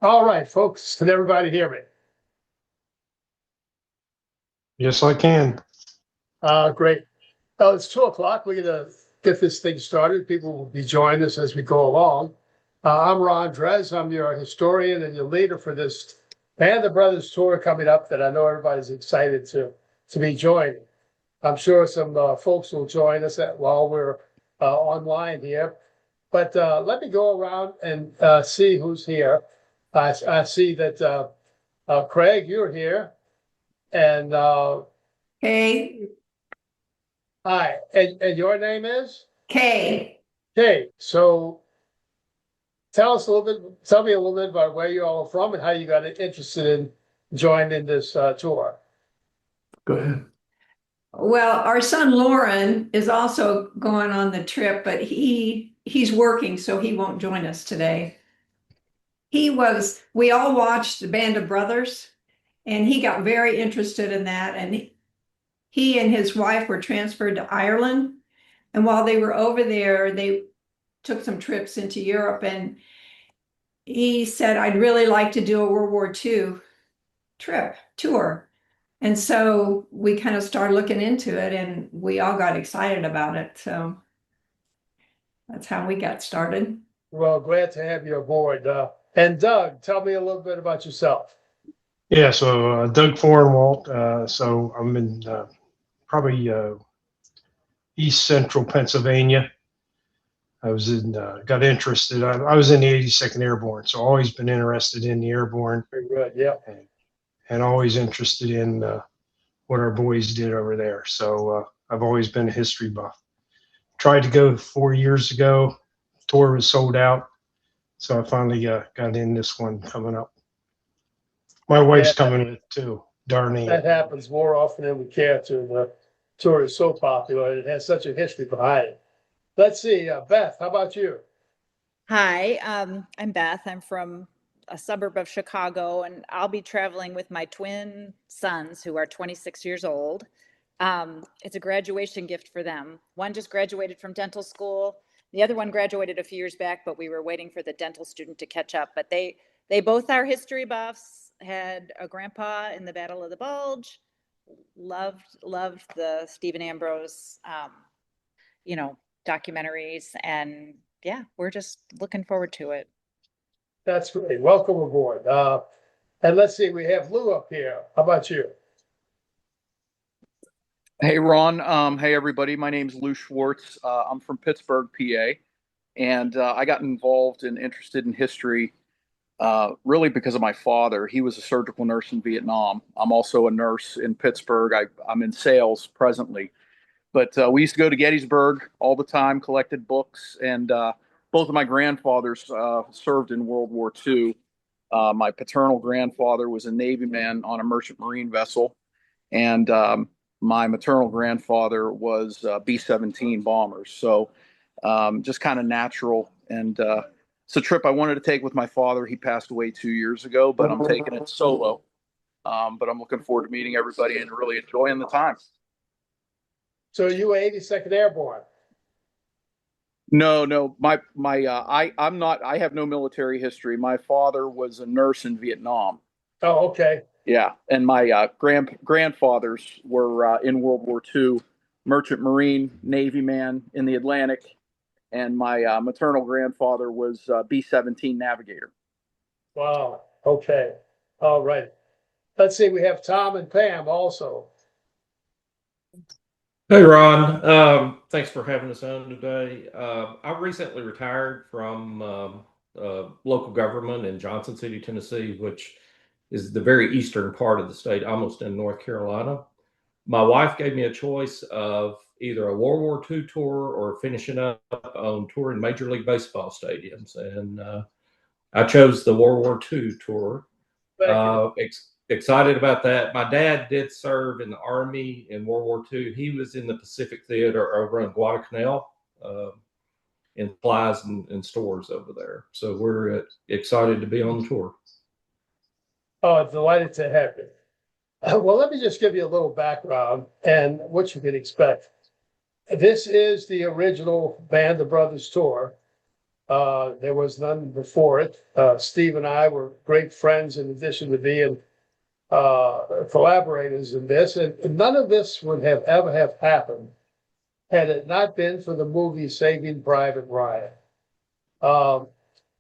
All right, folks, can everybody hear me? Yes, I can. Great. Well, it's 2 o'clock. We're gonna get this thing started. People will be joining us as we go along. I'm Ron Drez. I'm your historian and your leader for this Band of Brothers tour coming up that I know everybody's excited to be joining. I'm sure some folks will join us while we're online here. But let me go around and see who's here. I see that Craig, you're here. And K, hi, and your name is? K. Okay, so tell me a little bit about where you all are from and how you got interested in joining this tour. Go ahead. Well, our son Lauren is also going on the trip, but he's working, so he won't join us today. We all watched the Band of Brothers, and he got very interested in that. And he and his wife were transferred to Ireland. And while they were over there, they took some trips into Europe. And he said, I'd really like to do a World War II tour. And so we kind of started looking into it and we all got excited about it. So that's how we got started. Well, glad to have you aboard. And Doug, tell me a little bit about yourself. Yeah, so Doug Forenwalt. So I'm in probably East Central Pennsylvania. Got interested. I was in the 82nd Airborne, so always been interested in the airborne Very good. Yeah. and always interested in what our boys did over there. So I've always been a history buff. Tried to go 4 years ago. Tour was sold out, so I finally got in this one coming up. My wife's Yeah, coming with too, Darlene. that happens more often than we care to. The tour is so popular and it has such a history behind it. Let's see, Beth, how about you? Hi, I'm Beth. I'm from a suburb of Chicago, and I'll be traveling with my twin sons who are 26 years old. It's a graduation gift for them. One just graduated from dental school. The other one graduated a few years back, but we were waiting for the dental student to catch up. But they both are history buffs, had a grandpa in the Battle of the Bulge, loved the Stephen Ambrose, you know, documentaries, and yeah, we're just looking forward to it. That's great. Welcome aboard. And let's see, we have Lou up here. How about you? Hey, Ron. Hey, everybody. My name's Lou Schwartz. I'm from Pittsburgh, PA, and I got involved and interested in history really because of my father. He was a surgical nurse in Vietnam. I'm also a nurse in Pittsburgh. I'm in sales presently, but we used to go to Gettysburg all the time, collected books, and both of my grandfathers served in World War II. My paternal grandfather was a Navy man on a merchant marine vessel, and my maternal grandfather was B-17 bombers. So just kind of natural. And it's a trip I wanted to take with my father. He passed away 2 years ago, but I'm taking it solo. But I'm looking forward to meeting everybody and really enjoying the time. So you were 82nd Airborne. No, I'm not. I have no military history. My father was a nurse in Vietnam. Oh, okay. Yeah, and my grandfathers were in World War II, merchant marine, Navy man in the Atlantic, and my maternal grandfather was B-17 navigator. Wow. Okay. All right. Let's see, we have Tom and Pam also. Hey Ron, thanks for having us on today. I recently retired from local government in Johnson City, Tennessee, which is the very eastern part of the state, almost in North Carolina. My wife gave me a choice of either a World War II tour or finishing up on touring Major League Baseball stadiums, and I chose the World War II tour. Excited about that. My dad did serve in the Army in World War II. He was in the Pacific Theater over in Guadalcanal, in supplies and stores over there. So we're excited to be on the tour. Oh, delighted to have you. Well, let me just give you a little background and what you can expect. This is the original Band of Brothers tour. There was none before it. Steve and I were great friends in addition to being collaborators in this, and none of this would have ever have happened had it not been for the movie Saving Private Ryan.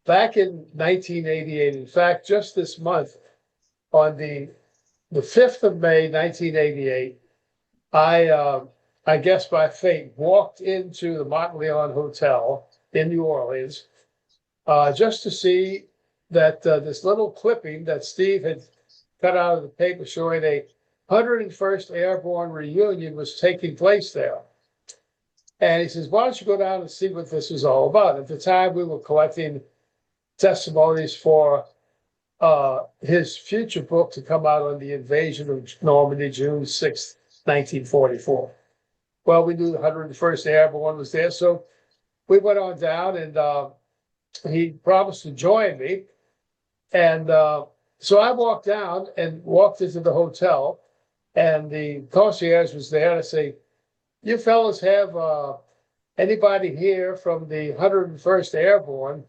Back in 1988, in fact, just this month, on the 5th of May, 1988, I guess by fate, walked into the Montleone Hotel in New Orleans just to see that this little clipping that Steve had cut out of the paper showing a 101st Airborne reunion was taking place there. And he says, why don't you go down and see what this is all about? At the time, we were collecting testimonies for his future book to come out on the invasion of Normandy, June 6th, 1944. Well, we knew the 101st Airborne was there, so we went on down, and he promised to join me. And so I walked down and walked into the hotel, and the concierge was there. And I say, you fellas have anybody here from the 101st Airborne,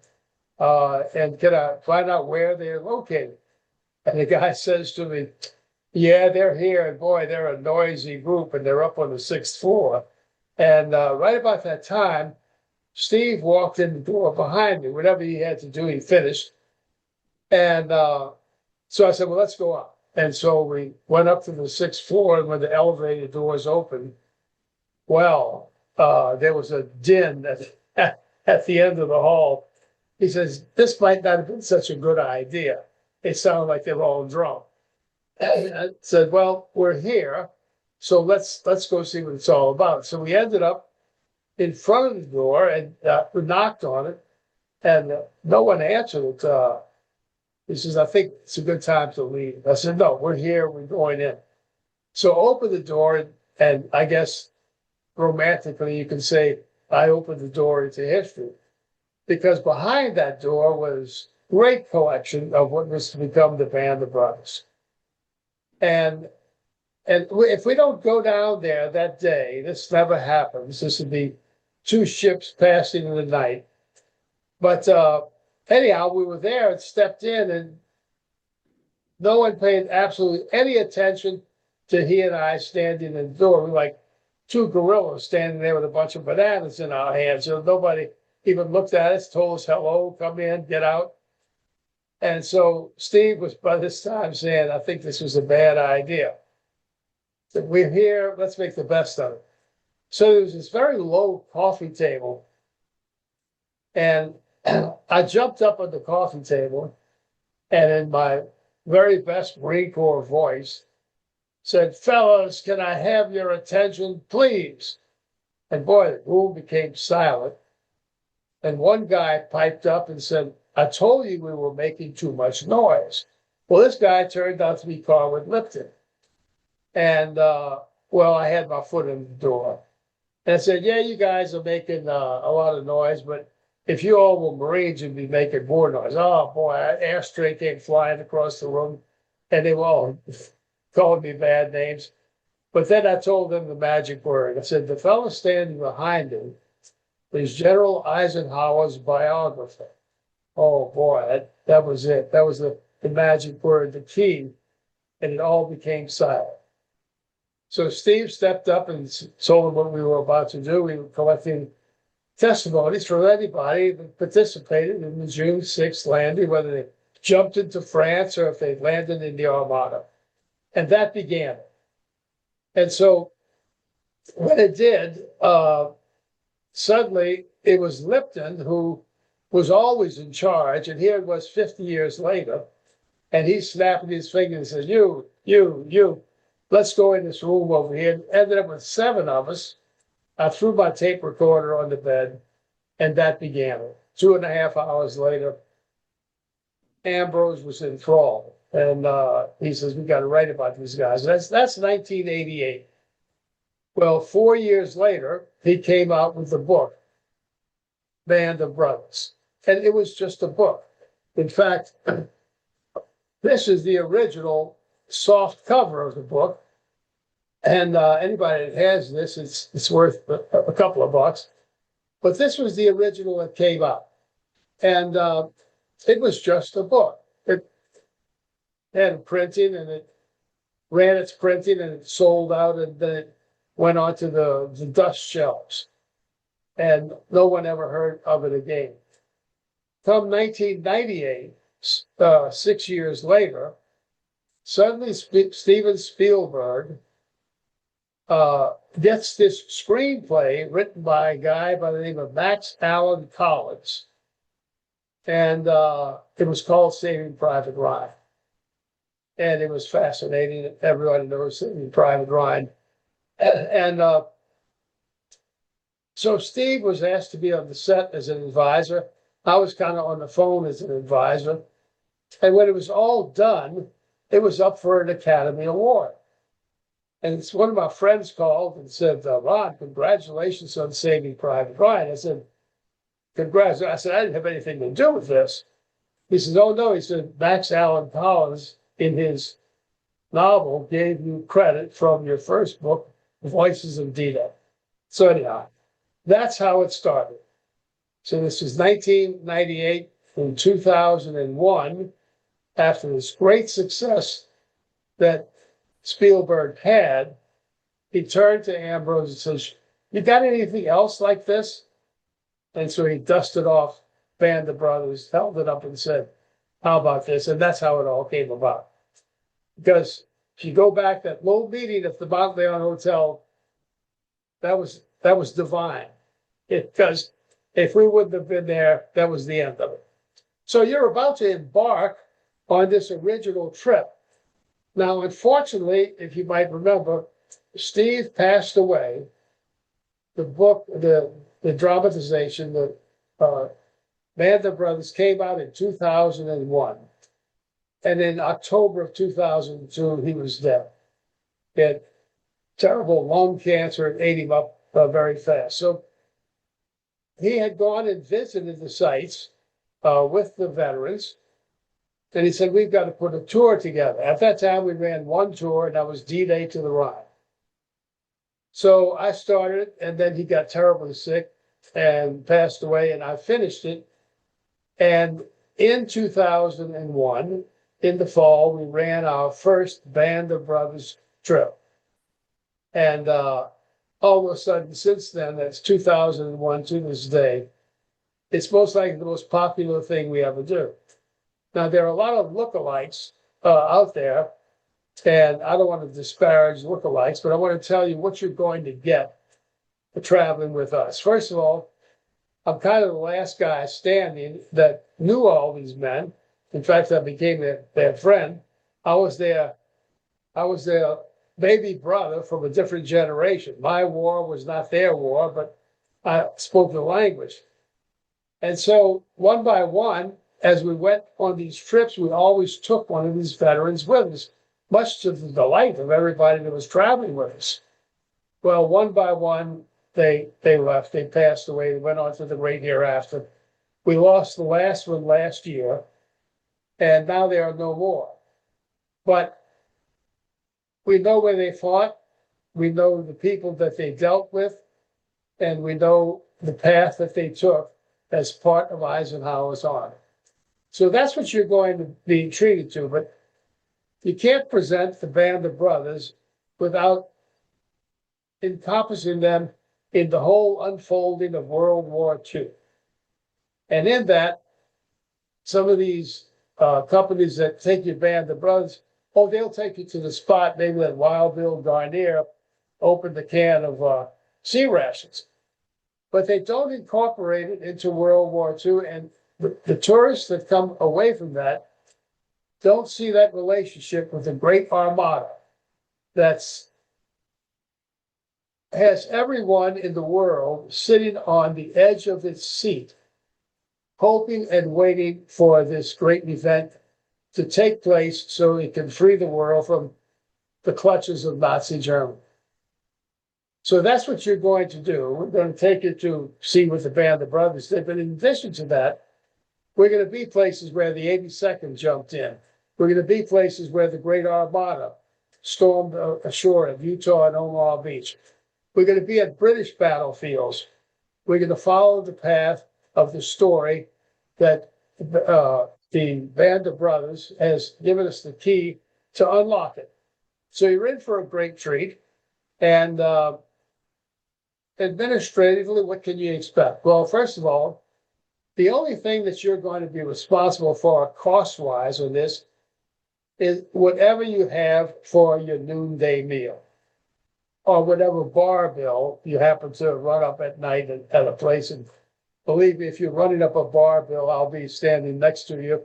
and can I find out where they're located? And the guy says to me, yeah, they're here, and boy, they're a noisy group, and they're up on the 6th floor. And right about that time, Steve walked in the door behind me. Whatever he had to do, he finished. And so I said, well, let's go up. And so we went up to the 6th floor, and when the elevator doors opened, well, there was a din at the end of the hall. He says, this might not have been such a good idea. It sounded like they were all drunk. And I said, well, we're here, so let's go see what it's all about. So we ended up in front of the door and we knocked on it, and no one answered it. He says, I think it's a good time to leave. I said, no, we're here, we're going in. So open the door, and I guess romantically you can say I opened the door into history, because behind that door was a great collection of what was to become the Band of Brothers. And if we don't go down there that day, this never happens. This would be two ships passing in the night. But anyhow, we were there and stepped in, and no one paid absolutely any attention to he and I standing in the door. We were like two gorillas standing there with a bunch of bananas in our hands. So nobody even looked at us, told us hello, come in, get out. And so Steve was by this time saying, I think this was a bad idea. So we're here, let's make the best of it. So there was this very low coffee table. And I jumped up on the coffee table and in my very best Marine Corps voice said, fellas, can I have your attention, please? And boy, the room became silent. And one guy piped up and said, I told you we were making too much noise. Well, this guy turned out to be Carwood Lipton. And, well, I had my foot in the door. And I said, yeah, you guys are making a lot of noise, but if you all were Marines, you'd be making more noise. Oh, boy, ashtray came flying across the room, and they were all calling me bad names. But then I told them the magic word. I said, the fellow standing behind him is General Eisenhower's biographer. Oh boy, that was it. That was the magic word, the key, and it all became silent. So Steve stepped up and told them what we were about to do. We were collecting testimonies from anybody that participated in the June 6th landing, whether they jumped into France or if they landed in the Armada. And that began it. And so when it did, suddenly it was Lipton who was always in charge, and here it was 50 years later, and he's snapping his fingers and says, you, let's go in this room over here. Ended up with 7 of us. I threw my tape recorder on the bed, and that began it. 2.5 hours later, Ambrose was enthralled, and he says, we got to write about these guys. That's 1988. Well, 4 years later, he came out with the book, Band of Brothers. And it was just a book. In fact, this is the original soft cover of the book. And anybody that has this, it's worth a couple of bucks. But this was the original that came out. And it was just a book. It had printing and it ran its printing and it sold out and then it went onto the dust shelves. And no one ever heard of it again. Come 1998, 6 years later, suddenly Steven Spielberg gets this screenplay written by a guy by the name of Max Allan Collins. And it was called Saving Private Ryan. And it was fascinating. Everybody knows Saving Private Ryan. And so Steve was asked to be on the set as an advisor. I was kind of on the phone as an advisor. And when it was all done, it was up for an Academy Award. And it's one of my friends called and said, Ron, congratulations on Saving Private Ryan. I said, congrats. I said, I didn't have anything to do with this. He says, oh, no. He said, Max Allan Collins, in his novel, gave you credit from your first book, Voices of D-Day. So anyhow, that's how it started. So this was 1998. In 2001, after this great success that Spielberg had, he turned to Ambrose and says, you got anything else like this? And so he dusted off Band of Brothers, held it up and said, how about this? And that's how it all came about. Because if you go back, that little meeting at the Mount Leon Hotel, that was divine. Because if we wouldn't have been there, that was the end of it. So you're about to embark on this original trip. Now, unfortunately, if you might remember, Steve passed away. The book, the dramatization, the Band of Brothers came out in 2001. And in October of 2002, he was dead. He had terrible lung cancer and ate him up very fast. So he had gone and visited the sites with the veterans. And he said, we've got to put a tour together. At that time, we ran one tour, and that was D-Day to the Rhine. So I started, and then he got terribly sick and passed away, and I finished it. And in 2001, in the fall, we ran our first Band of Brothers trip. And all of a sudden, since then, that's 2001 to this day, it's most likely the most popular thing we ever do. Now, there are a lot of lookalikes out there, and I don't want to disparage lookalikes, but I want to tell you what you're going to get for traveling with us. First of all, I'm kind of the last guy standing that knew all these men. In fact, I became their friend. I was their baby brother from a different generation. My war was not their war, but I spoke the language. And so one by one, as we went on these trips, we always took one of these veterans with us, much to the delight of everybody that was traveling with us. Well, one by one, they left, they passed away, they went on to the great hereafter. We lost the last one last year, and now there are no more. But we know where they fought, we know the people that they dealt with, and we know the path that they took as part of Eisenhower's army. So that's what you're going to be treated to, but you can't present the Band of Brothers without encompassing them in the whole unfolding of World War II. And in that, some of these companies that take your Band of Brothers, they'll take you to the spot, maybe let Wild Bill Garnier open the can of sea rations. But they don't incorporate it into World War II, and the tourists that come away from that don't see that relationship with the great armada that's has everyone in the world sitting on the edge of its seat, hoping and waiting for this great event to take place so it can free the world from the clutches of Nazi Germany. So that's what you're going to do. We're going to take you to see what the Band of Brothers did. But in addition to that, we're going to be places where the 82nd jumped in. We're going to be places where the Great Armada stormed ashore at Utah and Omaha Beach. We're going to be at British battlefields. We're going to follow the path of the story that the Band of Brothers has given us the key to unlock it. So you're in for a great treat. And administratively, what can you expect? Well, first of all, the only thing that you're going to be responsible for cost-wise on this is whatever you have for your noonday meal, or whatever bar bill you happen to run up at night at a place. And believe me, if you're running up a bar bill, I'll be standing next to you,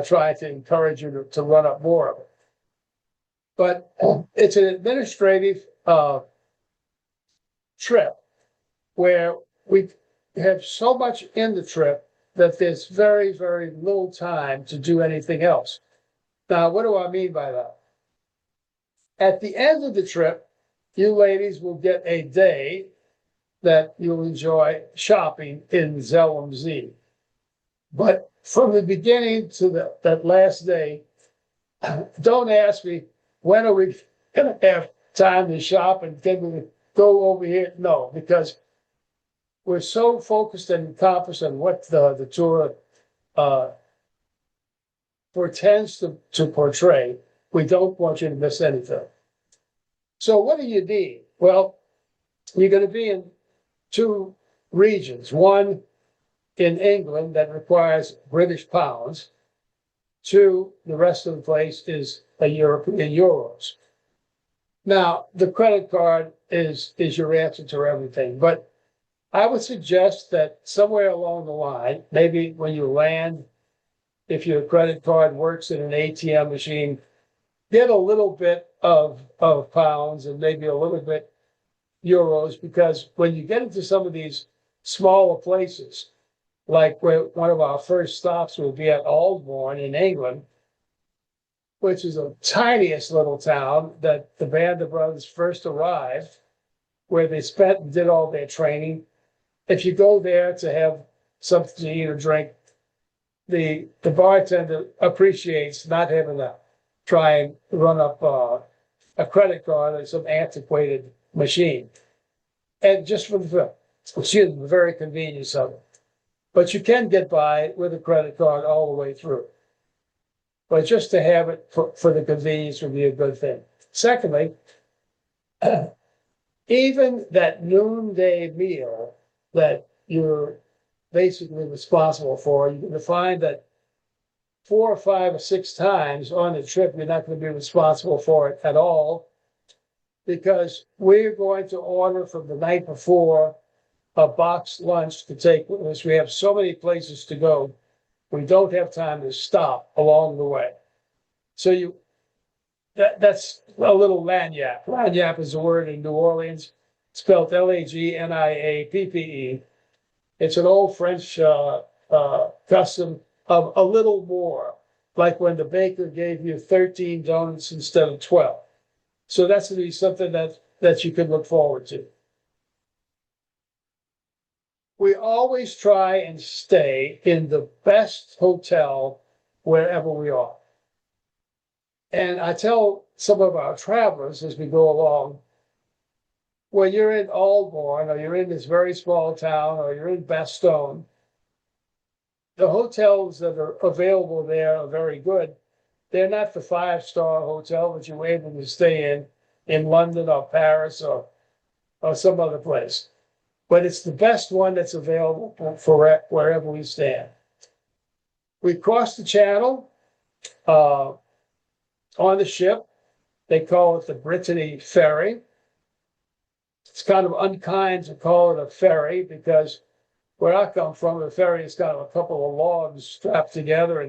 trying to encourage you to run up more of it. But it's an administrative trip where we have so much in the trip that there's very, very little time to do anything else. Now, what do I mean by that? At the end of the trip, you ladies will get a day that you'll enjoy shopping in ZLMZ. But from the beginning to that last day, don't ask me, when are we going to have time to shop and can we go over here? No, because we're so focused and accomplished on what the tour pretends to portray. We don't want you to miss anything. So what do you need? Well, you're going to be in two regions. One in England that requires British pounds. Two, the rest of the place is a European euros. Now, the credit card is your answer to everything, but I would suggest that somewhere along the line, maybe when you land, if your credit card works in an ATM machine, get a little bit of pounds and maybe a little bit euros, because when you get into some of these smaller places, like where one of our first stops will be at Aldbourne in England, which is the tiniest little town that the Band of Brothers first arrived, where they spent and did all their training. If you go there to have something to eat or drink, the bartender appreciates not having to try and run up a credit card or some antiquated machine. And just for the very convenience of it. But you can get by with a credit card all the way through. But just to have it for the convenience would be a good thing. Secondly, even that noonday meal that you're basically responsible for, you're going to find that 4 or 5 or 6 times on the trip, you're not going to be responsible for it at all, because we're going to order from the night before a boxed lunch to take with us. We have so many places to go. We don't have time to stop along the way. So that's a little lagniappe. Lagniappe is a word in New Orleans, spelled Lagniappe. It's an old French custom of a little more, like when the baker gave you 13 donuts instead of 12. So that's going to be something that you can look forward to. We always try and stay in the best hotel wherever we are. And I tell some of our travelers as we go along, when you're in Aldbourne or you're in this very small town or you're in Bastogne, the hotels that are available there are very good. They're not the 5-star hotel that you're able to stay in London or Paris or some other place. But it's the best one that's available for wherever we stand. We cross the channel on the ship. They call it the Brittany Ferry. It's kind of unkind to call it a ferry because where I come from, a ferry is kind of a couple of logs strapped together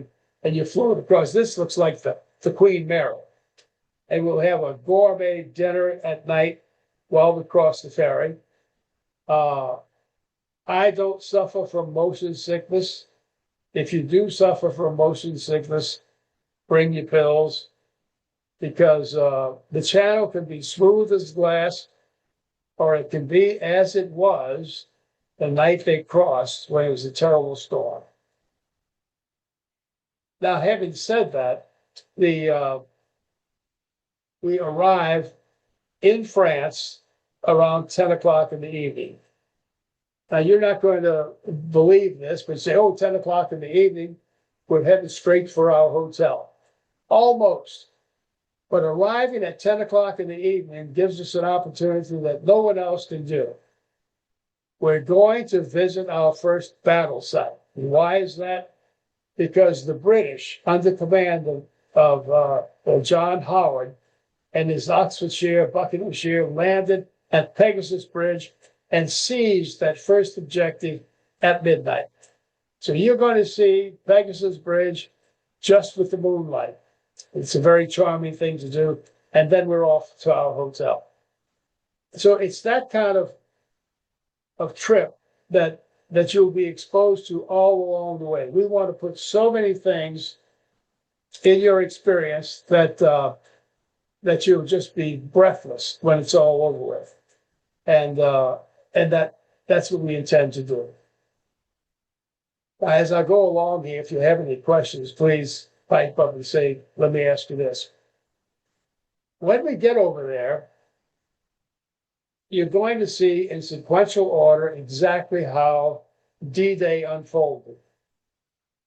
and you float across. This looks like the Queen Mary. And we'll have a gourmet dinner at night while we cross the ferry. I don't suffer from motion sickness. If you do suffer from motion sickness, bring your pills, because the channel can be smooth as glass, or it can be as it was the night they crossed when it was a terrible storm. Now, having said that, we arrive in France around 10 o'clock in the evening. Now, you're not going to believe this, but say, oh, 10 o'clock in the evening, we're heading straight for our hotel. Almost. But arriving at 10 o'clock in the evening gives us an opportunity that no one else can do. We're going to visit our first battle site. Why is that? Because the British, under command of John Howard and his Oxfordshire, Buckinghamshire, landed at Pegasus Bridge and seized that first objective at midnight. So you're going to see Pegasus Bridge just with the moonlight. It's a very charming thing to do. And then we're off to our hotel. So it's that kind of trip that you'll be exposed to all along the way. We want to put so many things in your experience that you'll just be breathless when it's all over with. And that's what we intend to do. As I go along here, if you have any questions, please pipe up and say, let me ask you this. When we get over there, you're going to see in sequential order exactly how D-Day unfolded.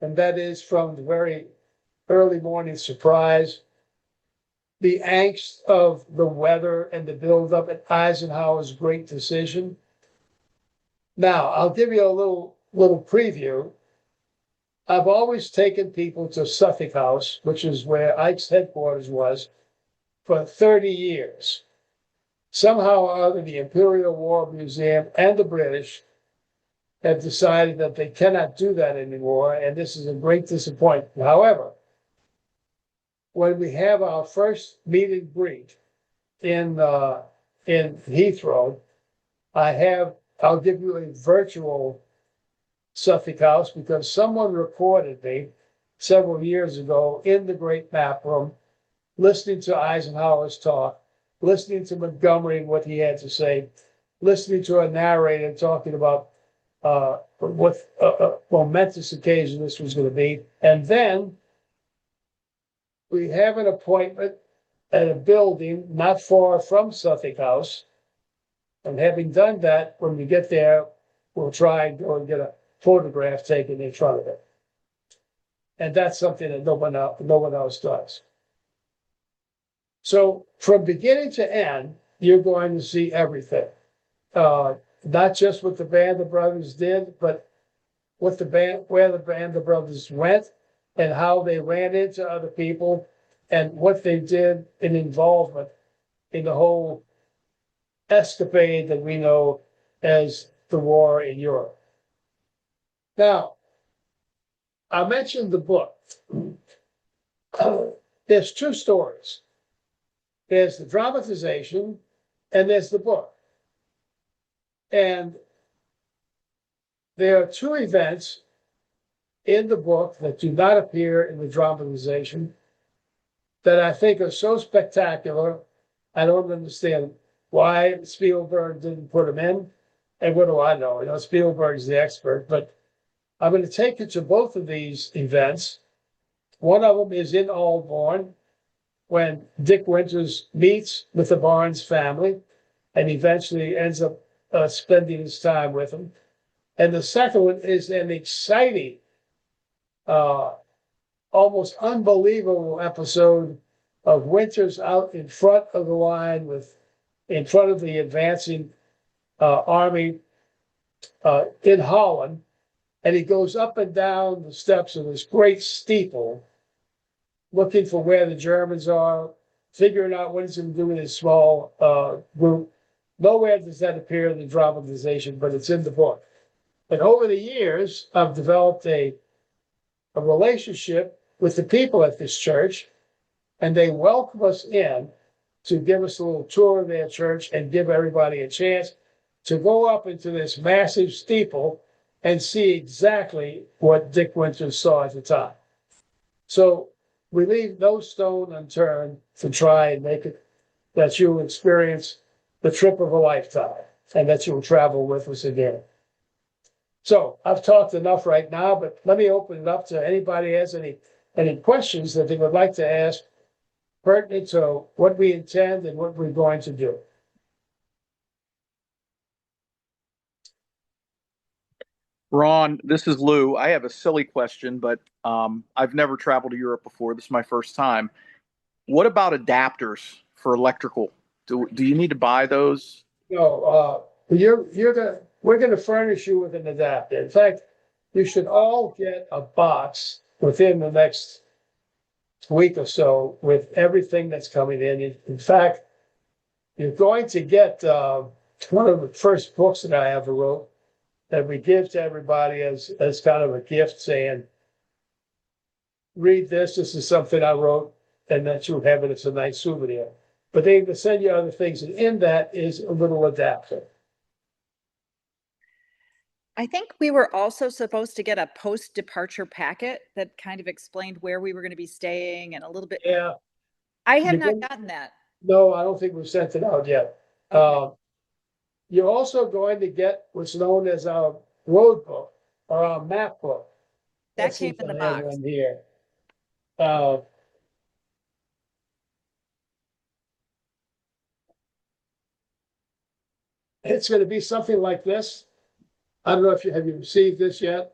And that is from the very early morning surprise, the angst of the weather and the buildup at Eisenhower's great decision. Now, I'll give you a little preview. I've always taken people to Suffolk House, which is where Ike's headquarters was, for 30 years. Somehow or other, the Imperial War Museum and the British have decided that they cannot do that anymore, and this is a great disappointment. However, when we have our first meet and greet in Heathrow, I'll give you a virtual Suffolk House because someone recorded me several years ago in the Great Map Room, listening to Eisenhower's talk, listening to Montgomery and what he had to say, listening to a narrator talking about what a momentous occasion this was going to be. And then we have an appointment at a building not far from Suffolk House. And having done that, when we get there, we'll try and go and get a photograph taken in front of it. And that's something that no one else does. So from beginning to end, you're going to see everything. Not just what the Band of Brothers did, but where the Band of Brothers went and how they ran into other people and what they did in involvement in the whole escapade that we know as the war in Europe. Now, I mentioned the book. There's two stories. There's the dramatization and there's the book. And there are two events in the book that do not appear in the dramatization that I think are so spectacular. I don't understand why Spielberg didn't put them in. And what do I know? You know, Spielberg's the expert, but I'm going to take you to both of these events. One of them is in Aldbourne, when Dick Winters meets with the Barnes family and eventually ends up spending his time with them. And the second one is an exciting, almost unbelievable episode of Winters out in front of the line in front of the advancing army in Holland. And he goes up and down the steps of this great steeple, looking for where the Germans are, figuring out what he's going to do with his small group. Nowhere does that appear in the dramatization, but it's in the book. And over the years, I've developed a relationship with the people at this church, and they welcome us in to give us a little tour of their church and give everybody a chance to go up into this massive steeple and see exactly what Dick Winters saw at the time. So we leave no stone unturned to try and make it that you'll experience the trip of a lifetime and that you'll travel with us again. So I've talked enough right now, but let me open it up to anybody who has any questions that they would like to ask pertinent to what we intend and what we're going to do. Ron, this is Lou. I have a silly question, but I've never traveled to Europe before. This is my first time. What about adapters for electrical? Do you need to buy those? No, we're gonna furnish you with an adapter. In fact, you should all get a box within the next week or so with everything that's coming in. In fact, you're going to get one of the first books that I ever wrote that we give to everybody as kind of a gift, saying, read this. This is something I wrote, and that you have it as a nice souvenir. But they will send you other things, and in that is a little adapter. I think we were also supposed to get a post-departure packet that kind of explained where we were going to be staying and a little bit. Yeah, I have You not didn't- gotten that. no, I don't think we've sent it out yet. Okay. You're also going to get what's known as our road book or our map book. That Let's see came if in the I have box. one here. Uh, It's gonna be something like this. I don't know if have you received this yet?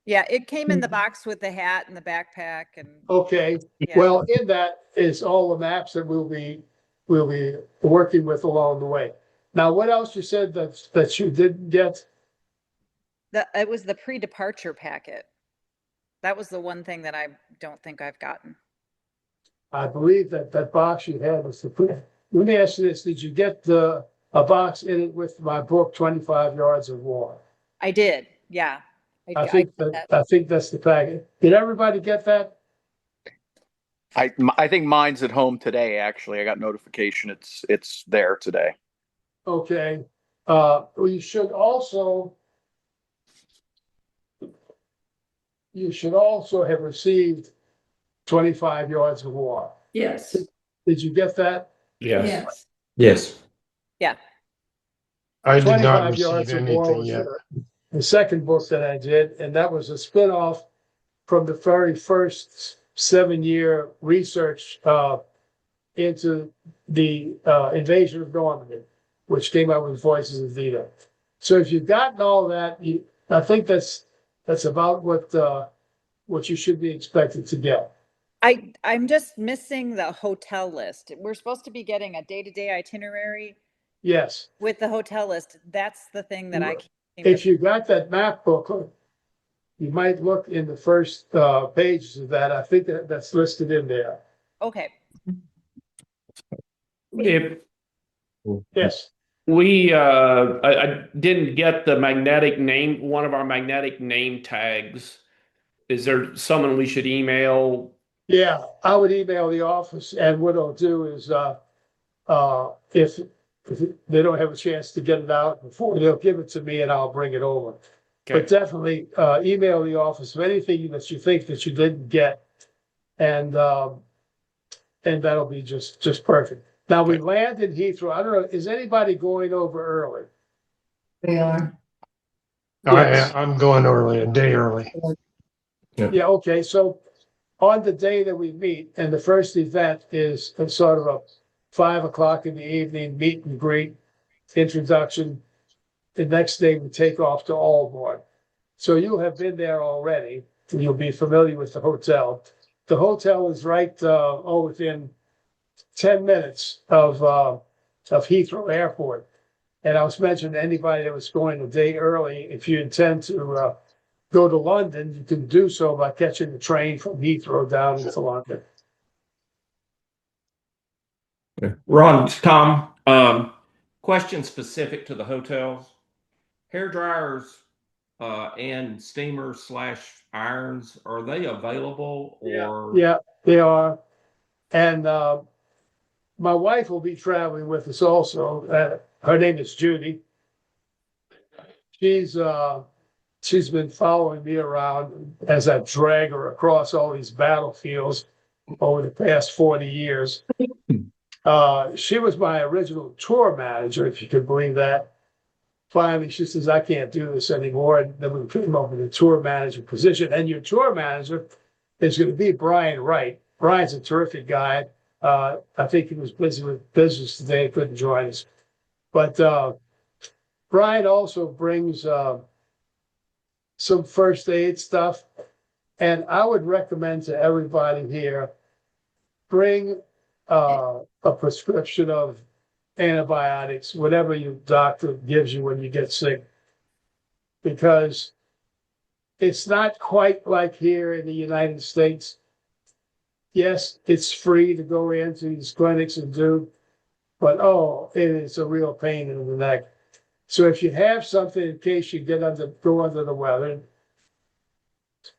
Yeah, it came in the box with the hat and the backpack and Okay, yeah. well, in that is all the maps that we'll be working with along the way. Now, what else you said that you didn't get? It was the pre-departure packet. That was the one thing that I don't think I've gotten. I believe that box you had was let me ask you this, did you get a box in it with my book, 25 Yards of War? I did, yeah. I think that's the packet. Did everybody get that? I think mine's at home today. Actually, I got notification. It's there today. Okay, well, you should also have received 25 Yards of War. Yes, Did you get that? yes. Yes. I did not 25 Yards receive of War anything was yet. the second book that I did, and that was a spinoff from the very first 7-year research into the invasion of Normandy, which came out with Voices of Vita. So if you've gotten all that, I think that's about what you should be expected to get. I'm just missing the hotel list. We're supposed to be getting a day-to-day itinerary Yes, with the hotel list. That's the thing that I can't seem if to. you got that map book, you might look in the first pages of that. I think that's listed in there. Okay, If Yes. I didn't get the magnetic name, one of our magnetic name tags. Is there someone we should email? Yeah, I would email the office, and what I'll do is, if they don't have a chance to get it out before, they'll give it to me and I'll bring it over. But Okay. definitely, email the office of anything that you think that you didn't get. And that'll be just perfect. Now, we Okay. land in Heathrow. I don't know, is anybody going over early? They are. Yes. I'm going early, a day early. Yeah, okay, so on the day that we meet, and the first event is a sort of a 5 o'clock in the evening, meet and greet, introduction. The next day we take off to Aalborg. So you'll have been there already, and you'll be familiar with the hotel. The hotel is right, within 10 minutes of Heathrow Airport. And I was mentioning to anybody that was going a day early, if you intend to go to London, you can do so by catching the train from Heathrow down into London. Ron, Tom, question specific to the hotels. Hair dryers and steamers / irons, are they available or? Yeah, they are. And my wife will be traveling with us also. Her name is Judy. She's been following me around as I drag her across all these battlefields over the past 40 years. She was my original tour manager, if you could believe that. Finally, she says, I can't do this anymore. And then we came up with a tour manager position. And your tour manager is going to be Brian Wright. Brian's a terrific guy. I think he was busy with business today, couldn't join us. But Brian also brings some first aid stuff. And I would recommend to everybody here, bring a prescription of antibiotics, whatever your doctor gives you when you get sick. Because it's not quite like here in the United States. Yes, it's free to go into these clinics and do, but oh, it is a real pain in the neck. So if you have something in case you go under the weather,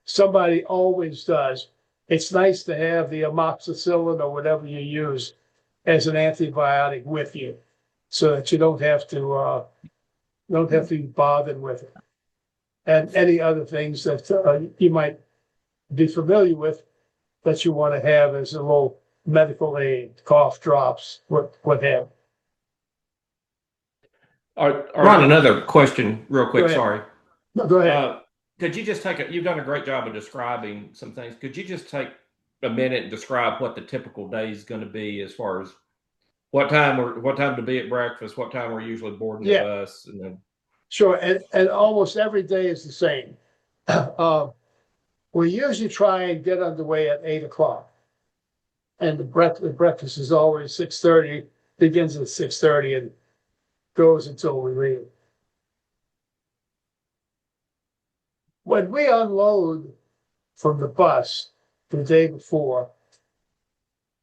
somebody always does. It's nice to have the amoxicillin or whatever you use as an antibiotic with you, so that you don't have to be bothered with it. And any other things that you might be familiar with that you want to have as a little medical aid, cough drops, what have. Ron, another question real Go quick, ahead. sorry. No, go ahead. Could you just you've done a great job of describing some things. Could you just take a minute and describe what the typical day is going to be as far as what time to be at breakfast, what time we're usually boarding the bus, and then. Sure, and almost every day is the same. We usually try and get underway at 8:00. And the breakfast is always 6:30, begins at 6:30 and goes until we leave. When we unload from the bus the day before,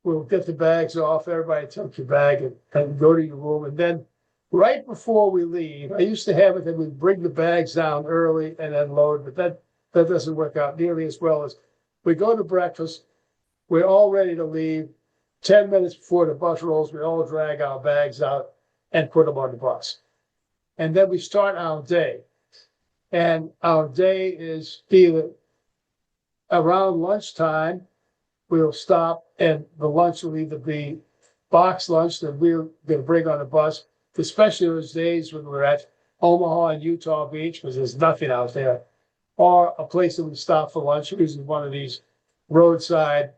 we'll get the bags off, everybody take your bag and go to your room. And then right before we leave, I used to have it that we'd bring the bags down early and then load, but that doesn't work out nearly as well as we go to breakfast. We're all ready to leave. 10 minutes before the bus rolls, we all drag our bags out and put them on the bus. And then we start our day. And our day is either around lunchtime, we'll stop and the lunch will either be box lunch that we're going to bring on the bus, especially those days when we're at Omaha and Utah Beach, because there's nothing out there, or a place that we stop for lunch, usually one of these roadside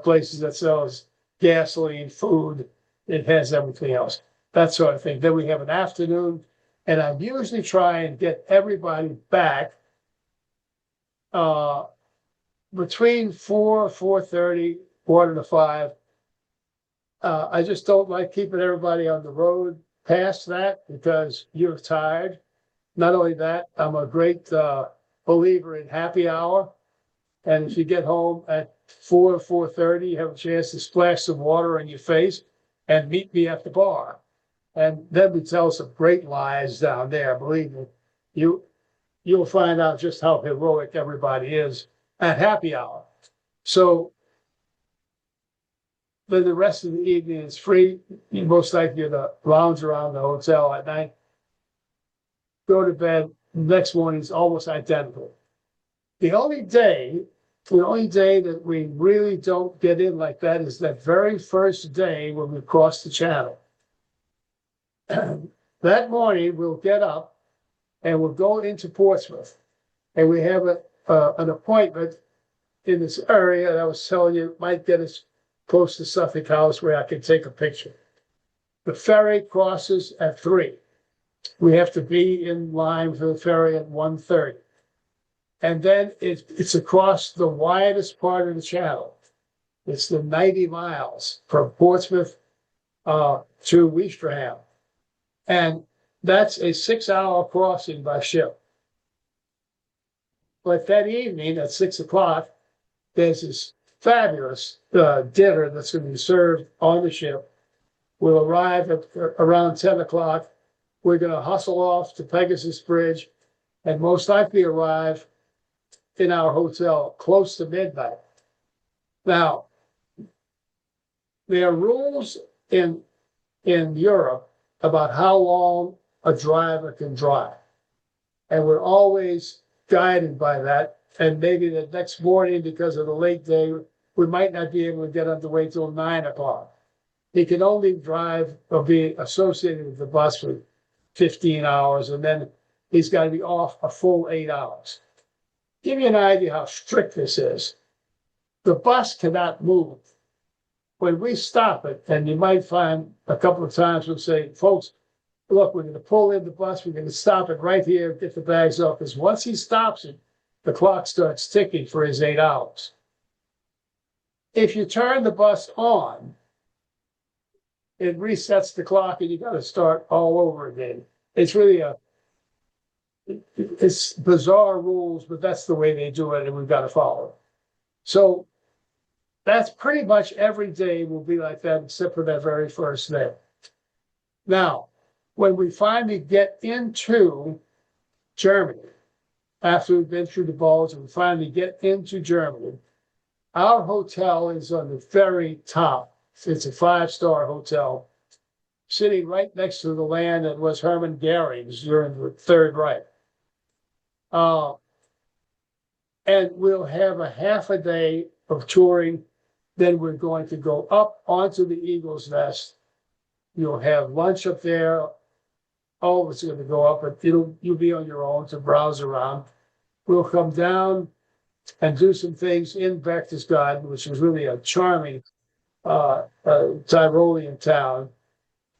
places that sells gasoline, food, it has everything else, that sort of thing. Then we have an afternoon, and I usually try and get everybody back between 4:30, 4:45. I just don't like keeping everybody on the road past that because you're tired. Not only that, I'm a great believer in happy hour. And if you get home at 4:30, you have a chance to splash some water on your face and meet me at the bar. And then we tell some great lies down there. Believe me, you'll find out just how heroic everybody is at happy hour. So then the rest of the evening is free. You most likely to lounge around the hotel at night, go to bed. Next morning is almost identical. The only day that we really don't get in like that is that very first day when we cross the channel. That morning, we'll get up and we'll go into Portsmouth. And we have an appointment in this area that I was telling you might get us close to Suffolk House where I can take a picture. The ferry crosses at 3. We have to be in line for the ferry at 1:30. And then it's across the widest part of the channel. It's the 90 miles from Portsmouth to Ouistreham. And that's a 6-hour crossing by ship. But that evening at 6:00, there's this fabulous dinner that's going to be served on the ship. We'll arrive at around 10:00. We're going to hustle off to Pegasus Bridge and most likely arrive in our hotel close to midnight. Now, there are rules in Europe about how long a driver can drive. And we're always guided by that. And maybe the next morning, because of the late day, we might not be able to get underway till 9:00. He can only drive or be associated with the bus for 15 hours, and then he's got to be off a full 8 hours. Give you an idea how strict this is. The bus cannot move. When we stop it, and you might find a couple of times we'll say, folks, look, we're going to pull in the bus, we're going to stop it right here, get the bags off. Because once he stops it, the clock starts ticking for his 8 hours. If you turn the bus on, it resets the clock and you got to start all over again. It's really it's bizarre rules, but that's the way they do it and we've got to follow it. So that's pretty much every day will be like that, except for that very first day. Now, when we finally get into Germany, after we've been through the Bulge and we finally get into Germany, our hotel is on the very top. It's a 5-star hotel, sitting right next to the land that was Hermann Goering's during the Third Reich. And we'll have a half a day of touring. Then we're going to go up onto the Eagle's Nest. You'll have lunch up there. All of it's going to go up, but you'll be on your own to browse around. We'll come down and do some things in Berchtesgaden, which is really a charming Tyrolean town,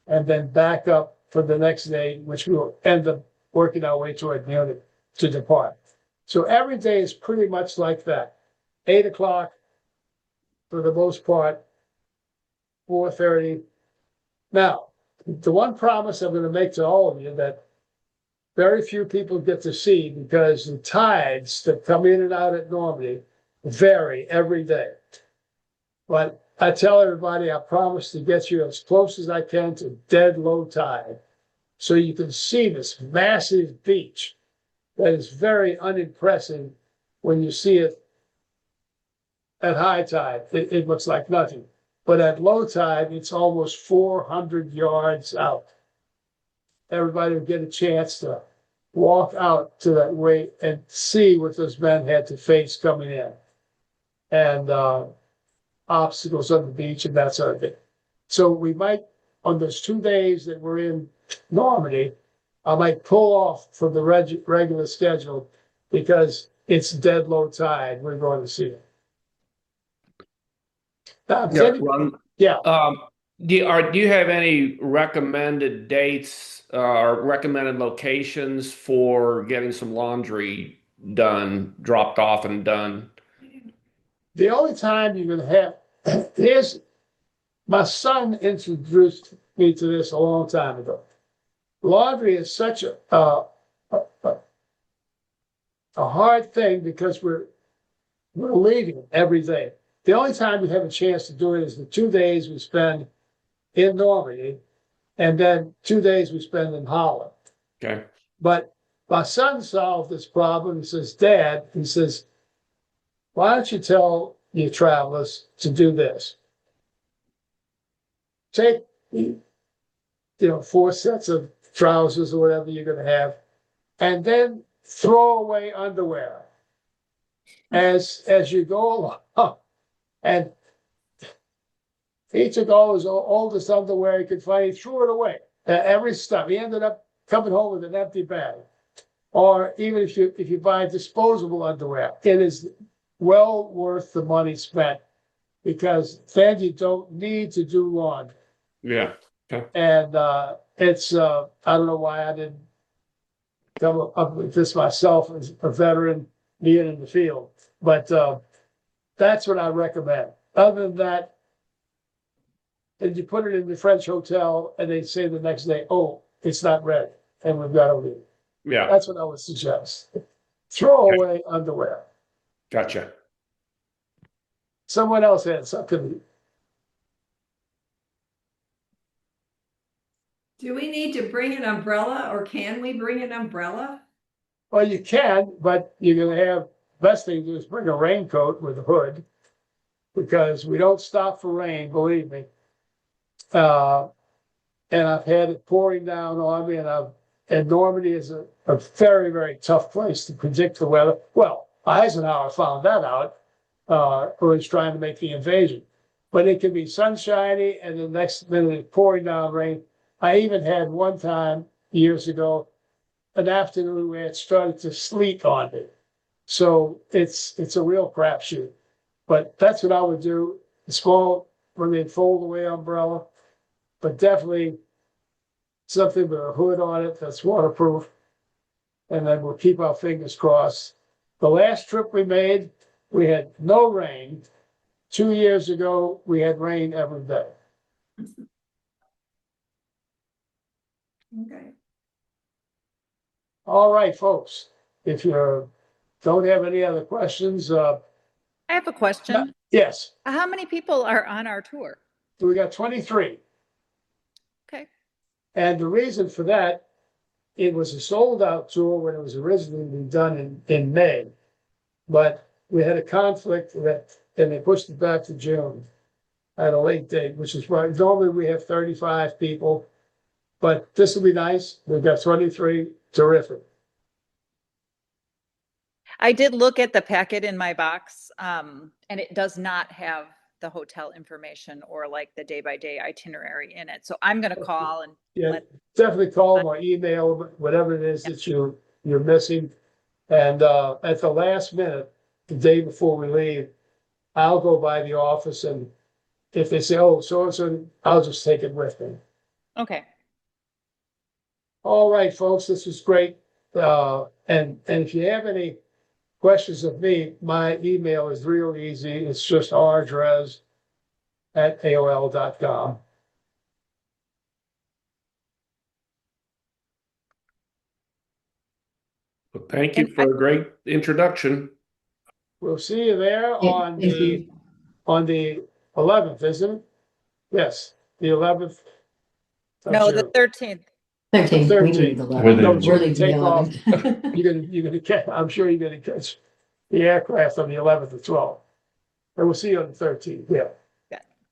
and then back up for the next day, which we'll end up working our way toward Munich to depart. So every day is pretty much like that. 8 o'clock for the most part, 4:30. Now, the one promise I'm going to make to all of you that very few people get to see, because the tides that come in and out at Normandy vary every day. But I tell everybody I promise to get you as close as I can to dead low tide, so you can see this massive beach that is very unimpressive when you see it at high tide. It looks like nothing. But at low tide, it's almost 400 yards out. Everybody will get a chance to walk out to that way and see what those men had to face coming in. And obstacles on the beach and that sort of thing. So we might, on those 2 days that we're in Normandy, I might pull off from the regular schedule because it's dead low tide. We're going to see it. Ron, Yeah. do you have any recommended dates or recommended locations for getting some laundry done, dropped off and done? The only time you're going to have is my son introduced me to this a long time ago. Laundry is such a hard thing because we're leaving every day. The only time we have a chance to do it is the 2 days we spend in Normandy, and then 2 days we spend in Holland. Okay. But my son solved this problem. He says, Dad, he says, why don't you tell your travelers to do this? Take, 4 sets of trousers or whatever you're going to have, and then throw away underwear as you go along. And he took all his oldest underwear he could find. He threw it away. Every stuff. He ended up coming home with an empty bag. Or even if you buy disposable underwear, it is well worth the money spent, because then you don't need to do laundry. Yeah. Okay. And it's I don't know why I didn't come up with this myself as a veteran being in the field, but that's what I recommend. Other than that, and you put it in the French hotel and they say the next day, oh, it's not ready and we've got to leave. Yeah. That's what I would suggest. Throw away underwear. Gotcha. Someone else had something. Do we need to bring an umbrella, or can we bring an umbrella? Well, you can, but you're going to have, best thing to do is bring a raincoat with a hood, because we don't stop for rain, believe me. And I've had it pouring down on me, and Normandy is a very, very tough place to predict the weather. Well, Eisenhower found that out, who was trying to make the invasion. But it can be sunshiny, and the next minute it's pouring down rain. I even had one time years ago, an afternoon where it started to sleet on me. So it's a real crapshoot. But that's what I would do. Small, when they fold away umbrella, but definitely something with a hood on it that's waterproof. And then we'll keep our fingers crossed. The last trip we made, we had no rain. 2 years ago, we had rain every day. Okay. All right, folks, if you don't have any other questions, I have a question. yes, How many people are on our tour? we got 23. Okay. And the reason for that, it was a sold out tour when it was originally done in May. But we had a conflict that, and they pushed it back to June at a late date, which is why normally we have 35 people. But this will be nice. We've got 23. Terrific. I did look at the packet in my box, and it does not have the hotel information or like the day-by-day itinerary in it. So I'm gonna call and Yeah, let, definitely call them or email, whatever it is that you're missing. And at the last minute, the day before we leave, I'll go by the office, and if they say, oh, so, I'll just take it with me. okay. All right, folks, this was great. And if you have any questions of me, my email is real easy. It's just rdrez@aol.com. Well, thank you for a great introduction. We'll see you there on Thank the you. 11th, isn't it? Yes, the 11th. of No, the June. 13th. 13th, we 13th. need the With letter. it. No, We're June, leaving take the off. 11th. You're gonna catch, I'm sure you're gonna catch the aircraft on the 11th or 12th. And we'll see you on the 13th, yeah.